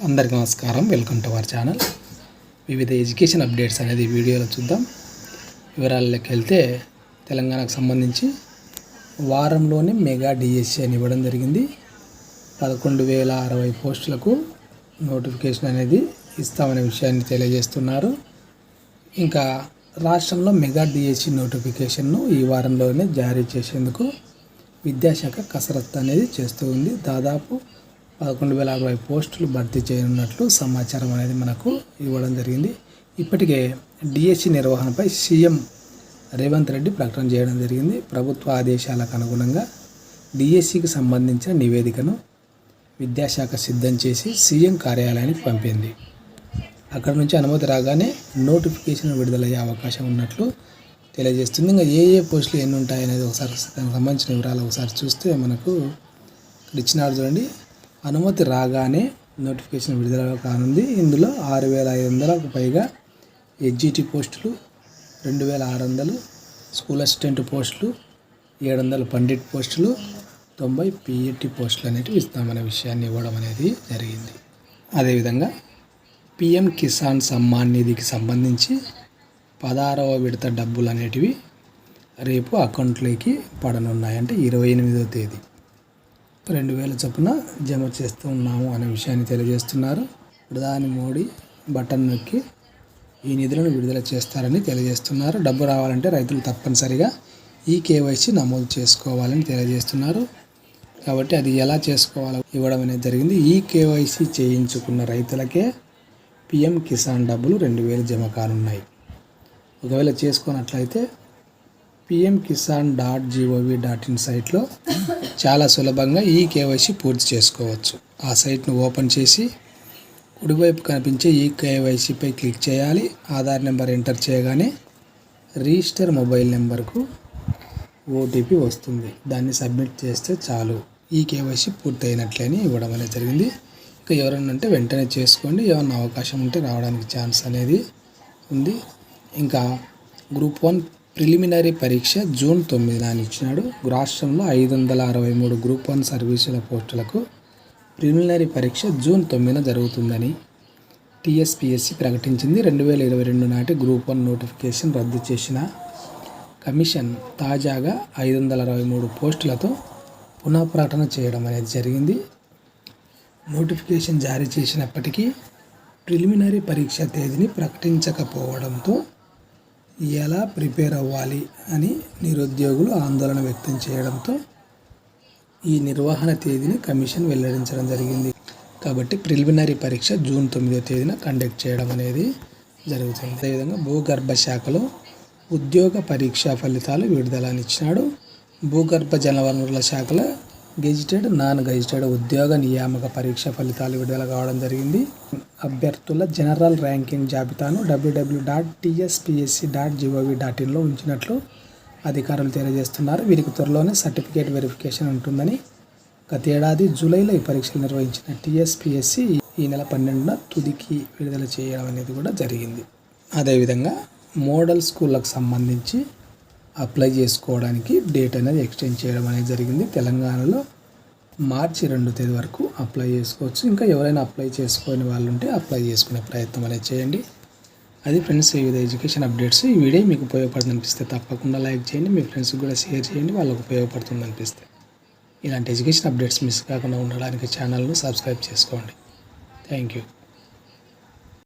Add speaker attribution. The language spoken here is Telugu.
Speaker 1: అందరికీ నమస్కారం. Welcome to our channel. వివిధ ఎడ్యుకేషన్ అప్డేట్స్ అనేది వీడియోలో చూద్దాం. వివరాల్లోకి వెళ్తే తెలంగాణకు సంబంధించి వారంలోనే మెగా డిఎస్సి అని ఇవ్వడం జరిగింది. 11,060 పోస్టులకు నోటిఫికేషన్ అనేది ఇస్తామనే విషయాన్ని తెలియజేస్తున్నారు. ఇంకా రాష్ట్రంలో మెగా డిఎస్సి నోటిఫికేషన్ను ఈ వారంలోనే జారీ చేసేందుకు విద్యాశాఖ కసరత్తు అనేది చేస్తూ ఉంది. దాదాపు 11,060 పోస్టులు భర్తీ చేయనున్నట్లు సమాచారం అనేది మనకు ఇవ్వడం జరిగింది. ఇప్పటికే డిఎస్సి నిర్వహణపై సీఎం రేవంత్ రెడ్డి ప్రకటన చేయడం జరిగింది. ప్రభుత్వ ఆదేశాలకు అనుగుణంగా డిఎస్సికి సంబంధించిన నివేదికను విద్యాశాఖ సిద్ధం చేసి సీఎం కార్యాలయానికి పంపింది. అక్కడ నుంచి అనుమతి రాగానే నోటిఫికేషన్ విడుదలయ్యే అవకాశం ఉన్నట్లు తెలియజేస్తుంది. ఇంకా ఏ పోస్టులు ఎన్ని ఉంటాయనేది ఒకసారి దానికి సంబంధించిన వివరాలు ఒకసారి చూస్తే మనకు ఇక్కడ ఇచ్చినారు చూడండి. అనుమతి రాగానే నోటిఫికేషన్ విడుదల కానుంది. ఇందులో 6,500కు పైగా హెచ్జిటి పోస్టులు, 2,600 స్కూల్ అసిస్టెంట్ పోస్టులు, 700 పండిట్ పోస్టులు, 90 పిఎటి పోస్టులు అనేటివి ఇస్తామనే విషయాన్ని ఇవ్వడం అనేది జరిగింది. అదేవిధంగా పిఎం కిసాన్ సమ్మాన్ నిధికి సంబంధించి 16వ విడత డబ్బులు అనేటివి రేపు అకౌంట్లోకి పడనున్నాయి. అంటే 28వ తేదీ 2,000 చొప్పున జమ చేస్తూ ఉన్నాము అనే విషయాన్ని తెలియజేస్తున్నారు. ప్రధాని మోడీ బటన్ నొక్కి ఈ నిధులను విడుదల చేస్తారని తెలియజేస్తున్నారు. డబ్బు రావాలంటే రైతులు తప్పనిసరిగా ఈ కేవైసీ నమోదు చేసుకోవాలని తెలియజేస్తున్నారు. కాబట్టి అది ఎలా చేసుకోవాలో ఇవ్వడం అనేది జరిగింది. ఈ కేవైసీ చేయించుకున్న రైతులకే పిఎం కిసాన్ డబ్బులు 2,000 జమ కానున్నాయి. ఒకవేళ చేసుకున్నట్లయితే pmkisan.gov.in సైట్లో చాలా సులభంగా ఈ కేవైసీ పూర్తి చేసుకోవచ్చు. ఆ సైట్ను ఓపెన్ చేసి కుడివైపు కనిపించే ఈ కేవైసీపై క్లిక్ చేయాలి. ఆధార్ నెంబర్ ఎంటర్ చేయగానే రిజిస్టర్ మొబైల్ నెంబర్కు ఓటీపీ వస్తుంది. దాన్ని సబ్మిట్ చేస్తే చాలు, ఈ కేవైసీ పూర్తయినట్లని ఇవ్వడం అనేది జరిగింది. ఇంకా ఎవరైనా ఉంటే వెంటనే చేసుకోండి. ఏమన్నా అవకాశం ఉంటే రావడానికి ఛాన్స్ అనేది ఉంది. ఇంకా గ్రూప్ 1 ప్రిలిమినరీ పరీక్ష జూన్ 9న ఇచ్చినాడు. రాష్ట్రంలో 563 గ్రూప్ 1 సర్వీసుల పోస్టులకు ప్రిలిమినరీ పరీక్ష జూన్ 9న జరుగుతుందని టీఎస్పీఎస్సీ ప్రకటించింది. 2022 నాటి గ్రూప్ 1 నోటిఫికేషన్ రద్దు చేసిన కమిషన్ తాజాగా 563 పోస్టులతో పునఃప్రకటన చేయడం అనేది జరిగింది. నోటిఫికేషన్ జారీ చేసినప్పటికీ ప్రిలిమినరీ పరీక్ష తేదీని ప్రకటించకపోవడంతో ఎలా ప్రిపేర్ అవ్వాలి అని నిరుద్యోగులు ఆందోళన వ్యక్తం చేయడంతో ఈ నిర్వహణ తేదీని కమిషన్ వెల్లడించడం జరిగింది. కాబట్టి ప్రిలిమినరీ పరీక్ష జూన్ 9వ తేదీన కండక్ట్ చేయడం అనేది జరుగుతుంది. అదేవిధంగా భూగర్భ శాఖలో ఉద్యోగ పరీక్షా ఫలితాలు విడుదలనిచ్చినాడు. భూగర్భ జలవనరుల శాఖలో గెజిటెడ్, నాన్ గెజిటెడ్ ఉద్యోగ నియామక పరీక్ష ఫలితాలు విడుదల కావడం జరిగింది. అభ్యర్థుల జనరల్ ర్యాంకింగ్ జాబితాను www.tspsc.gov.in ఉంచినట్లు అధికారులు తెలియజేస్తున్నారు. వీరికి త్వరలోనే సర్టిఫికేట్ వెరిఫికేషన్ ఉంటుందని గత ఏడాది జూలైలో ఈ పరీక్షలు నిర్వహించిన టీఎస్పీఎస్సీ ఈ నెల 12న తుదికి విడుదల చేయడం అనేది కూడా జరిగింది. అదేవిధంగా మోడల్ స్కూళ్ళకు సంబంధించి అప్లై చేసుకోవడానికి డేట్ అనేది ఎక్స్టెండ్ చేయడం అనేది జరిగింది. తెలంగాణలో మార్చి 2వ తేదీ వరకు అప్లై చేసుకోవచ్చు. ఇంకా ఎవరైనా అప్లై చేసుకొని వాళ్ళు ఉంటే అప్లై చేసుకునే ప్రయత్నం అనేది చేయండి. అది ఫ్రెండ్స్, వివిధ ఎడ్యుకేషన్ అప్డేట్స్. ఈ వీడియో మీకు ఉపయోగపడుతుంది అనిపిస్తే తప్పకుండా లైక్ చేయండి. మీ ఫ్రెండ్స్కి కూడా షేర్ చేయండి, వాళ్ళకు ఉపయోగపడుతుంది అనిపిస్తే. ఇలాంటి ఎడ్యుకేషన్ అప్డేట్స్ మిస్ కాకుండా ఉండడానికి ఛానల్ను సబ్స్క్రైబ్ చేసుకోండి. Thank you.